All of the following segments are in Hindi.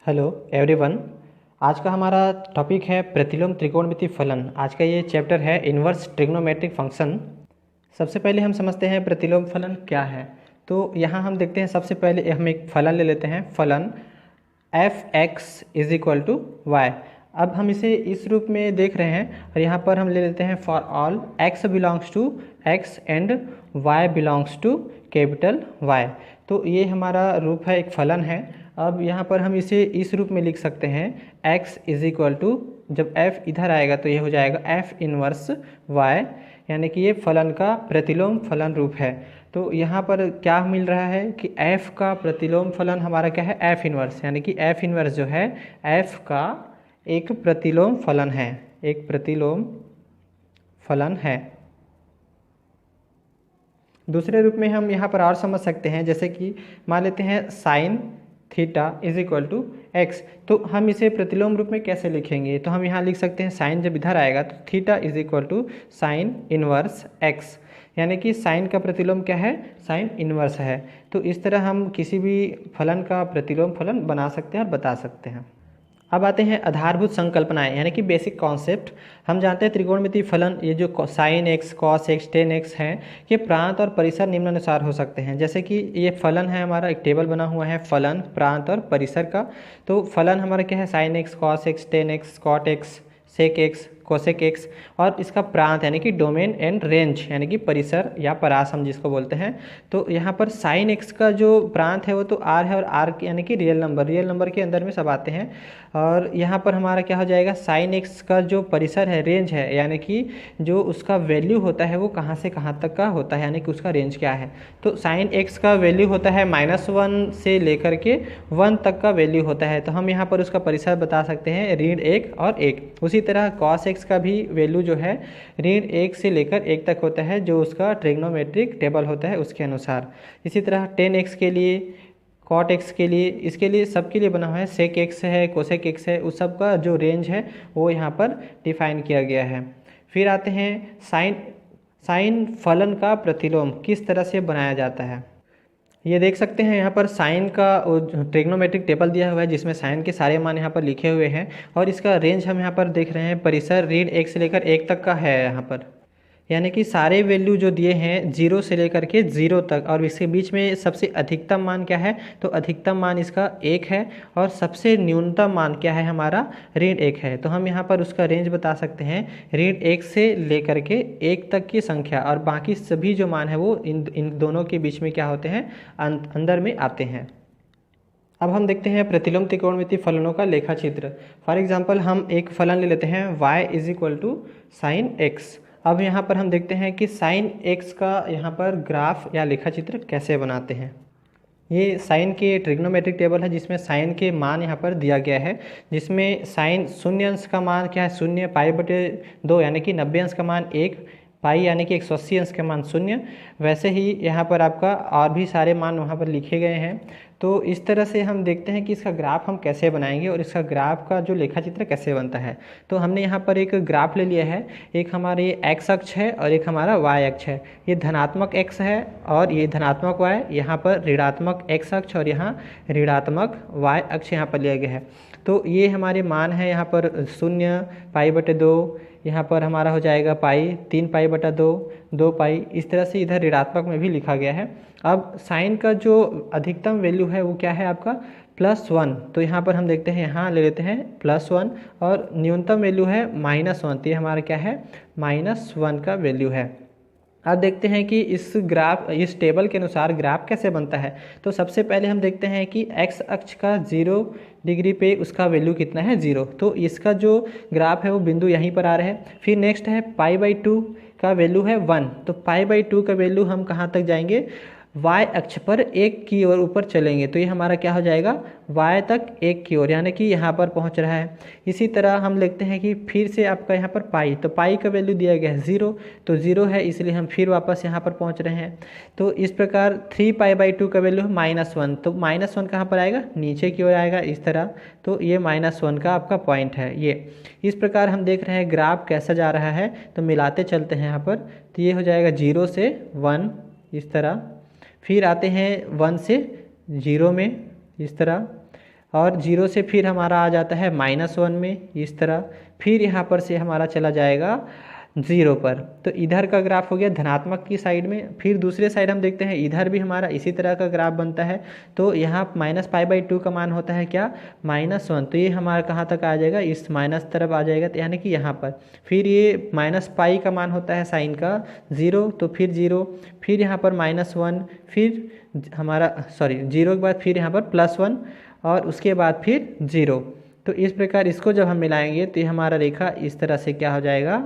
Hello everyone. आज का हमारा टॉपिक है प्रतिलोम त्रिकोणमिति फलन। आज का ये चैप्टर है इन्वर्स ट्रिग्नोमेट्रिक फंक्शन। सबसे पहले हम समझते हैं प्रतिलोम फलन क्या है। तो यहाँ हम देखते हैं, सबसे पहले हम एक फलन ले लेते हैं, फलन F X is equal to Y. अब हम इसे इस रूप में देख रहे हैं और यहाँ पर हम ले लेते हैं for all X belongs to X and Y belongs to capital Y. तो ये हमारा रूप है, एक फलन है। अब यहाँ पर हम इसे इस रूप में लिख सकते हैं, x इज इक्वल टू, जब f इधर आएगा तो ये हो जाएगा f इनवर्स y, यानी कि ये फलन का प्रतिलोम फलन रूप है। तो यहाँ पर क्या मिल रहा है कि f का प्रतिलोम फलन हमारा क्या है, f इनवर्स, यानी कि f इनवर्स जो है f का एक प्रतिलोम फलन है, एक प्रतिलोम फलन है। दूसरे रूप में हम यहाँ पर और समझ सकते हैं, जैसे कि मान लेते हैं sine theta is equal to X. तो हम इसे प्रतिलोम रूप में कैसे लिखेंगे, तो हम यहाँ लिख सकते हैं साइन जब इधर आएगा तो theta is equal to sine inverse X, यानी कि साइन का प्रतिलोम क्या है, साइन इनवर्स है। तो इस तरह हम किसी भी फलन का प्रतिलोम फलन बना सकते हैं और बता सकते हैं। अब आते हैं आधारभूत संकल्पनाएं, यानी कि बेसिक कॉन्सेप्ट। हम जानते हैं त्रिकोणमितीय फलन, ये जो sign X, cos X, tan x हैं, ये प्रांत और परिसर निम्नानुसार हो सकते हैं। जैसे कि ये फलन है हमारा, एक टेबल बना हुआ है फलन, प्रांत और परिसर का। तो फलन हमारा क्या है, sine X, cos X, tan X, cot X, sec X, cosec X, और इसका प्रांत यानी कि डोमेन एंड रेंज, यानी कि परिसर या परास हम जिसको बोलते हैं। तो यहाँ पर साइन एक्स का जो प्रांत है वो तो आर है, और आर यानी कि रियल नंबर के अंदर में सब आते हैं। और यहाँ पर हमारा क्या हो जाएगा, साइन एक्स का जो परिसर है, रेंज है, यानी कि जो उसका वैल्यू होता है वो कहाँ से कहाँ तक का होता है, यानी कि उसका रेंज क्या है। तो साइन एक्स का वैल्यू होता है -1 से लेकर के 1 तक का वैल्यू होता है। तो हम यहाँ पर उसका परिसर बता सकते हैं ऋण 1 और 1। उसी तरह कॉस एक्स का भी वैल्यू जो है ऋण 1 से लेकर 1 तक होता है, जो उसका ट्रिग्नोमेट्रिक टेबल होता है उसके अनुसार। इसी तरह टेन एक्स के लिए, कॉट एक्स के लिए, इसके लिए सबके लिए बना हुआ है, सेक एक्स है, कोसेक एक्स है, उस सब का जो रेंज है वो यहाँ पर डिफाइन किया गया है। फिर आते हैं साइन फलन का प्रतिलोम किस तरह से बनाया जाता है। ये देख सकते हैं यहाँ पर साइन का ट्रिग्नोमेट्रिक टेबल दिया हुआ है, जिसमें साइन के सारे मान यहाँ पर लिखे हुए हैं, और इसका रेंज हम यहाँ पर देख रहे हैं, परिसर ऋण 1 से लेकर 1 तक का है यहाँ पर, यानी कि सारे वैल्यू जो दिए हैं 0 से लेकर के 0 तक। और इसके बीच में सबसे अधिकतम मान क्या है, तो अधिकतम मान इसका 1 है, और सबसे न्यूनतम मान क्या है हमारा, ऋण 1 है। तो हम यहाँ पर उसका रेंज बता सकते हैं, ऋण 1 से लेकर के 1 तक की संख्या, और बाकी सभी जो मान है वो इन दोनों के बीच में क्या होते हैं, अंदर में आते हैं। अब हम देखते हैं प्रतिलोम त्रिकोणमितीय फलनों का लेखा चित्र। फॉर एग्जाम्पल हम एक फलन ले लेते हैं y is equal to sine X. अब यहाँ पर हम देखते हैं कि साइन एक्स का यहाँ पर ग्राफ या लेखा चित्र कैसे बनाते हैं। ये साइन के ट्रिग्नोमेट्रिक टेबल है, जिसमें साइन के मान यहाँ पर दिया गया है, जिसमें साइन 0 अंश का मान क्या है, 0, π/2 यानी कि 90 अंश का मान 1, पाई यानी कि 180 अंश का मान 0। वैसे ही यहाँ पर आपका और भी सारे मान वहाँ पर लिखे गए हैं। तो इस तरह से हम देखते हैं कि इसका ग्राफ हम कैसे बनाएंगे और इसका ग्राफ का जो लेखा चित्र कैसे बनता है। तो हमने यहाँ पर एक ग्राफ ले लिया है, एक हमारे एक्स अक्ष है और एक हमारा वाई अक्ष है। ये धनात्मक एक्स है और ये धनात्मक वाई, यहाँ पर ऋणात्मक एक्स अक्ष और यहाँ ऋणात्मक वाई अक्ष यहाँ पर लिया गया है। तो ये हमारे मान है, यहाँ पर 0, π/2, यहाँ पर हमारा हो जाएगा पाई, 3π/2, 2 इस तरह से इधर ऋणात्मक में भी लिखा गया है। अब साइन का जो अधिकतम वैल्यू है वो क्या है आपका, +1। तो यहाँ पर हम देखते हैं, यहाँ ले लेते हैं +1, और न्यूनतम वैल्यू है -1, तो ये हमारा क्या है, -1 का वैल्यू है। अब देखते हैं कि इस टेबल के अनुसार ग्राफ कैसे बनता है। तो सबसे पहले हम देखते हैं कि एक्स अक्ष का 0 डिग्री पे उसका वैल्यू कितना है, 0। तो इसका जो ग्राफ है वो बिंदु यहीं पर आ रहा है। फिर नेक्स्ट है π/2 का वैल्यू है 1। तो π/2 का वैल्यू हम कहाँ तक जाएंगे, y अक्ष पर 1 की ओर ऊपर चलेंगे, तो ये हमारा क्या हो जाएगा, y तक 1 की ओर, यानी कि यहाँ पर पहुँच रहा है। इसी तरह हम देखते हैं कि फिर से आपका यहाँ पर पाई, तो पाई का वैल्यू दिया गया है 0, तो 0 है, इसलिए हम फिर वापस यहाँ पर पहुँच रहे हैं। तो इस प्रकार 3π/2 का वैल्यू है -1, तो -1 कहाँ पर आएगा, नीचे की ओर आएगा इस तरह। तो ये -1 का आपका पॉइंट है। ये इस प्रकार हम देख रहे हैं ग्राफ कैसा जा रहा है। तो मिलाते चलते हैं यहाँ पर, तो ये हो जाएगा 0 से 1 इस तरह, फिर आते हैं 1 से 0 में इस तरह, और 0 से फिर हमारा आ जाता है -1 में इस तरह, फिर यहाँ पर से हमारा चला जाएगा 0 पर। तो इधर का ग्राफ हो गया धनात्मक की साइड में। फिर दूसरे साइड हम देखते हैं इधर भी हमारा इसी तरह का ग्राफ बनता है। तो यहाँ -π/2 का मान होता है क्या, -1। तो ये हमारा कहाँ तक आ जाएगा, इस माइनस तरफ आ जाएगा, तो यानी कि यहाँ पर। फिर ये -π का मान होता है साइन का 0, तो फिर 0, फिर यहाँ पर -1, फिर हमारा 0 के बाद फिर यहाँ पर +1 और उसके बाद फिर 0। तो इस प्रकार इसको जब हम मिलाएंगे तो ये हमारा रेखा इस तरह से क्या हो जाएगा,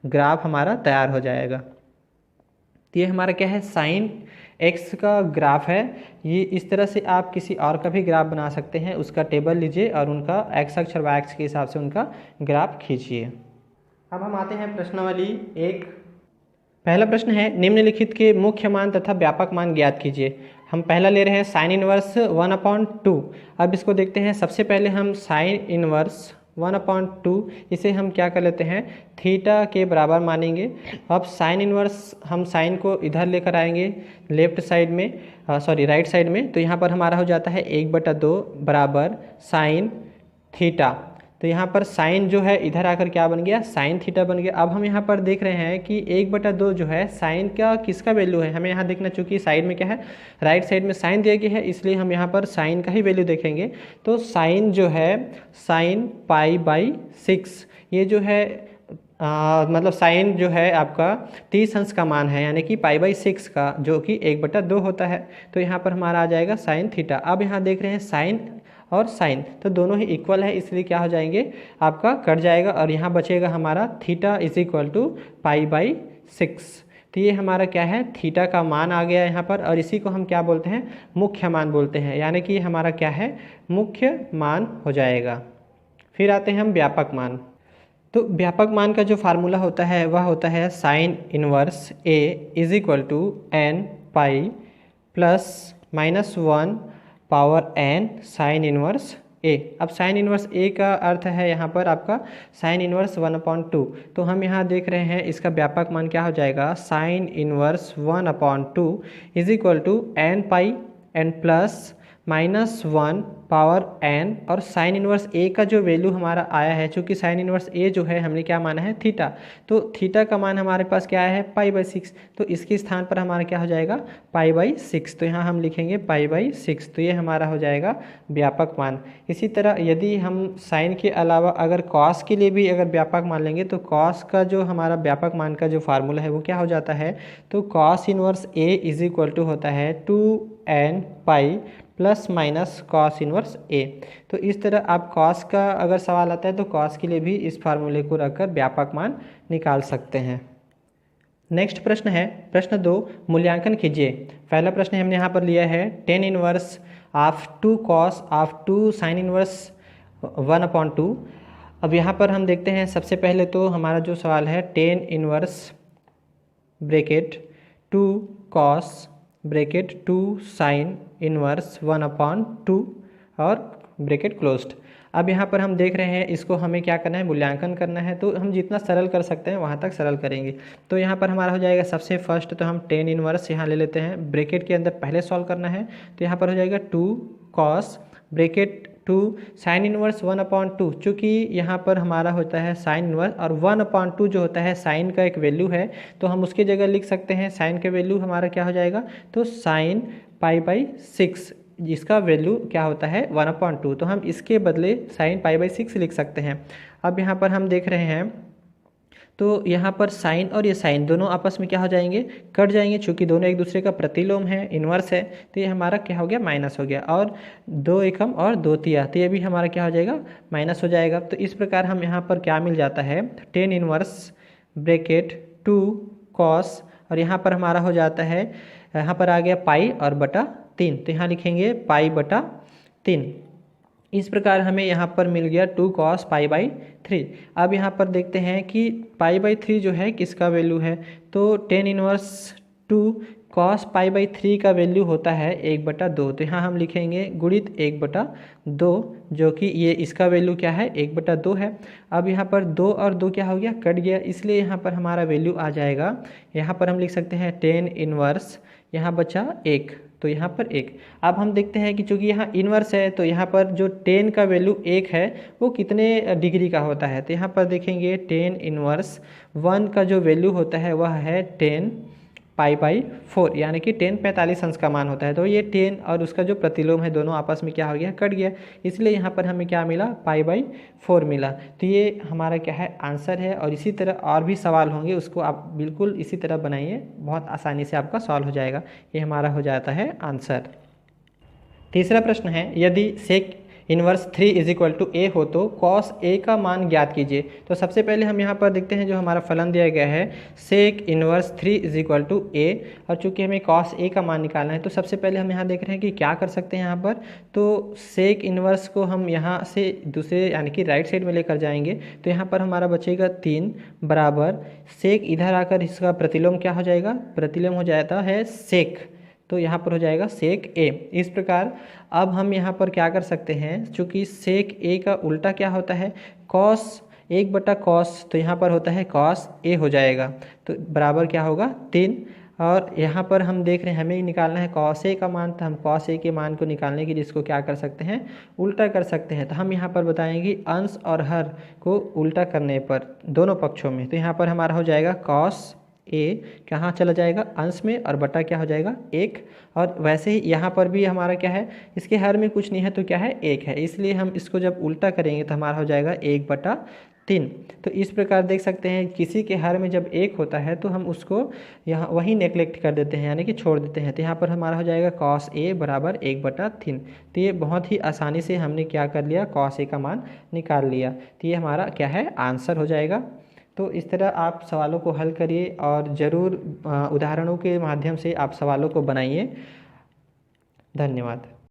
ग्राफ हमारा तैयार हो जाएगा। तो ये हमारा क्या है, साइन एक्स का ग्राफ है। ये इस तरह से आप किसी और का भी ग्राफ बना सकते हैं। उसका टेबल लीजिए और उनका एक्स अक्ष और वाई अक्ष के हिसाब से उनका ग्राफ खींचिए। अब हम आते हैं प्रश्नावली 1। पहला प्रश्न है, निम्नलिखित के मुख्य मान तथा व्यापक मान ज्ञात कीजिए। हम पहला ले रहे हैं साइन इनवर्स 1/2। अब इसको देखते हैं। सबसे पहले हम साइन इनवर्स 1/2 इसे हम क्या कर लेते हैं, थीटा के बराबर मानेंगे। अब साइन इनवर्स हम साइन को इधर लेकर आएंगे लेफ्ट साइड में, राइट साइड में। तो यहाँ पर हमारा हो जाता है 1/2 बराबर साइन थीटा। तो यहाँ पर साइन जो है इधर आकर क्या बन गया, साइन थीटा बन गया। अब हम यहाँ पर देख रहे हैं कि 1/2 जो है साइन का किसका वैल्यू है, हमें यहाँ देखना, चूँकि साइड में क्या है, राइट साइड में साइन दिया गया है, इसलिए हम यहाँ पर साइन का ही वैल्यू देखेंगे। तो साइन जो है साइन π/6, ये जो है मतलब साइन जो है आपका 30 अंश का मान है, यानी कि π/6 का, जो कि 1/2 होता है। तो यहाँ पर हमारा आ जाएगा साइन थीटा। अब यहाँ देख रहे हैं साइन और साइन तो दोनों ही इक्वल है, इसलिए क्या हो जाएंगे, आपका कट जाएगा और यहाँ बचेगा हमारा थीटा = π/6। तो ये हमारा क्या है, थीटा का मान आ गया यहाँ पर, और इसी को हम क्या बोलते हैं, मुख्य मान बोलते हैं, यानी कि हमारा क्या है, मुख्य मान हो जाएगा। फिर आते हैं हम व्यापक मान। तो व्यापक मान का जो फार्मूला होता है वह होता है sine inverse A = n π + -1 power n sine inverse A। अब साइन इनवर्स A का अर्थ है यहाँ पर आपका साइन इनवर्स 1/2। तो हम यहाँ देख रहे हैं इसका व्यापक मान क्या हो जाएगा, sine inverse 1/2 = n π n +-1 power n। और साइन इनवर्स A का जो वैल्यू हमारा आया है, चूँकि साइन इनवर्स A जो है हमने क्या माना है, थीटा। तो थीटा का मान हमारे पास क्या है, π/6। तो इसके स्थान पर हमारा क्या हो जाएगा, π/6। तो यहाँ हम लिखेंगे π/6। तो ये हमारा हो जाएगा व्यापक मान। इसी तरह यदि हम साइन के अलावा अगर कॉस के लिए भी अगर व्यापक मान लेंगे, तो कॉस का जो हमारा व्यापक मान का जो फार्मूला है वो क्या हो जाता है, तो कॉस इनवर्स A = होता है 2nπ ± कॉस इनवर्स A। तो इस तरह आप कॉस का अगर सवाल आता है तो कॉस के लिए भी इस फार्मूले को रखकर व्यापक मान निकाल सकते हैं। नेक्स्ट प्रश्न है प्रश्न 2, मूल्यांकन कीजिए। पहला प्रश्न हमने यहाँ पर लिया है tan inverse of 2 cos of 2 sin inverse 1/2। अब यहाँ पर हम देखते हैं, सबसे पहले तो हमारा जो सवाल है tan inverse bracket 2 cos bracket 2 sin inverse 1/2 और ब्रैकेट क्लोज्ड। अब यहाँ पर हम देख रहे हैं इसको हमें क्या करना है, मूल्यांकन करना है। तो हम जितना सरल कर सकते हैं वहाँ तक सरल करेंगे। तो यहाँ पर हमारा हो जाएगा सबसे फर्स्ट, तो हम tan इनवर्स यहाँ ले लेते हैं, ब्रैकेट के अंदर पहले सॉल्व करना है। तो यहाँ पर हो जाएगा 2 cos ब्रैकेट 2 साइन इनवर्स 1/2। चूँकि यहाँ पर हमारा होता है साइन इनवर्स और 1/2 जो होता है साइन का एक वैल्यू है, तो हम उसकी जगह लिख सकते हैं साइन का वैल्यू हमारा क्या हो जाएगा, तो साइन π/6, जिसका वैल्यू क्या होता है 1/2। तो हम इसके बदले साइन π/6 लिख सकते हैं। अब यहाँ पर हम देख रहे हैं, तो यहाँ पर साइन और ये साइन दोनों आपस में क्या हो जाएंगे, कट जाएंगे, चूँकि दोनों एक दूसरे का प्रतिलोम है, इन्वर्स है। तो ये हमारा क्या हो गया, माइनस हो गया, और 2 एकम और 2 तिया, तो ये भी हमारा क्या हो जाएगा, माइनस हो जाएगा। तो इस प्रकार हम यहाँ पर क्या मिल जाता है, tan इनवर्स ब्रैकेट 2 cos, और यहाँ पर हमारा हो जाता है, यहाँ पर आ गया पाई और बटा 3, तो यहाँ लिखेंगे π/3। इस प्रकार हमें यहाँ पर मिल गया 2 cos π/3। अब यहाँ पर देखते हैं कि π/3 जो है किसका वैल्यू है, तो tan इनवर्स 2 cos π/3 का वैल्यू होता है 1/2। तो यहाँ हम लिखेंगे गुणित 1/2, जो कि ये इसका वैल्यू क्या है, 1/2 है। अब यहाँ पर 2 और 2 क्या हो गया, कट गया, इसलिए यहाँ पर हमारा वैल्यू आ जाएगा, यहाँ पर हम लिख सकते हैं tan इनवर्स, यहाँ बचा 1, तो यहाँ पर 1। अब हम देखते हैं कि चूँकि यहाँ इन्वर्स है तो यहाँ पर जो 10 का वैल्यू 1 है वो कितने डिग्री का होता है। तो यहाँ पर देखेंगे 10 इन्वर्स 1 का जो वैल्यू होता है वह है 10 π/4, यानी कि 10 45 अंश का मान होता है। तो ये 10 और उसका जो प्रतिलोम है दोनों आपस में क्या हो गया, कट गया, इसलिए यहाँ पर हमें क्या मिला, π/4 मिला। तो ये हमारा क्या है, आंसर है। और इसी तरह और भी सवाल होंगे, उसको आप बिल्कुल इसी तरह बनाइए, बहुत आसानी से आपका सॉल्व हो जाएगा। ये हमारा हो जाता है आंसर। तीसरा प्रश्न है, यदि सेक इन्वर्स 3 = a हो तो cos a का मान ज्ञात कीजिए। तो सबसे पहले हम यहाँ पर देखते हैं जो हमारा फलन दिया गया है सेक इन्वर्स 3 = a, और चूंकि हमें cos a का मान निकालना है तो सबसे पहले हम यहाँ देख रहे हैं कि क्या कर सकते हैं। यहाँ पर तो सेक इन्वर्स को हम यहाँ से दूसरे यानी कि राइट साइड में लेकर जाएंगे तो यहाँ पर हमारा बचेगा 3 बराबर सेक, इधर आकर इसका प्रतिलोम क्या हो जाएगा, प्रतिलोम हो जाता है सेक, तो यहाँ पर हो जाएगा सेक a। इस प्रकार अब हम यहाँ पर क्या कर सकते हैं, चूँकि सेक a का उल्टा क्या होता है, कॉस 1/cos, तो यहाँ पर होता है cos a हो जाएगा, तो बराबर क्या होगा 3। और यहाँ पर हम देख रहे हैं हमें निकालना है cos a का मान, तो हम cos a के मान को निकालने के लिए इसको क्या कर सकते हैं, उल्टा कर सकते हैं। तो हम यहाँ पर बताएंगे अंश और हर को उल्टा करने पर दोनों पक्षों में, तो यहाँ पर हमारा हो जाएगा cos a कहाँ चला जाएगा, अंश में, और बटा क्या हो जाएगा 1। और वैसे ही यहाँ पर भी हमारा क्या है, इसके हर में कुछ नहीं है तो क्या है 1 है, इसलिए हम इसको जब उल्टा करेंगे तो हमारा हो जाएगा 1/3। तो इस प्रकार देख सकते हैं किसी के हर में जब 1 होता है तो हम उसको यहाँ वहीं नेगलेक्ट कर देते हैं, यानी कि छोड़ देते हैं। तो यहाँ पर हमारा हो जाएगा cos a बराबर 1/3। तो ये बहुत ही आसानी से हमने क्या कर लिया, cos a का मान निकाल लिया। तो ये हमारा क्या है, आंसर हो जाएगा। तो इस तरह आप सवालों को हल करिए और ज़रूर उदाहरणों के माध्यम से आप सवालों को बनाइए। धन्यवाद।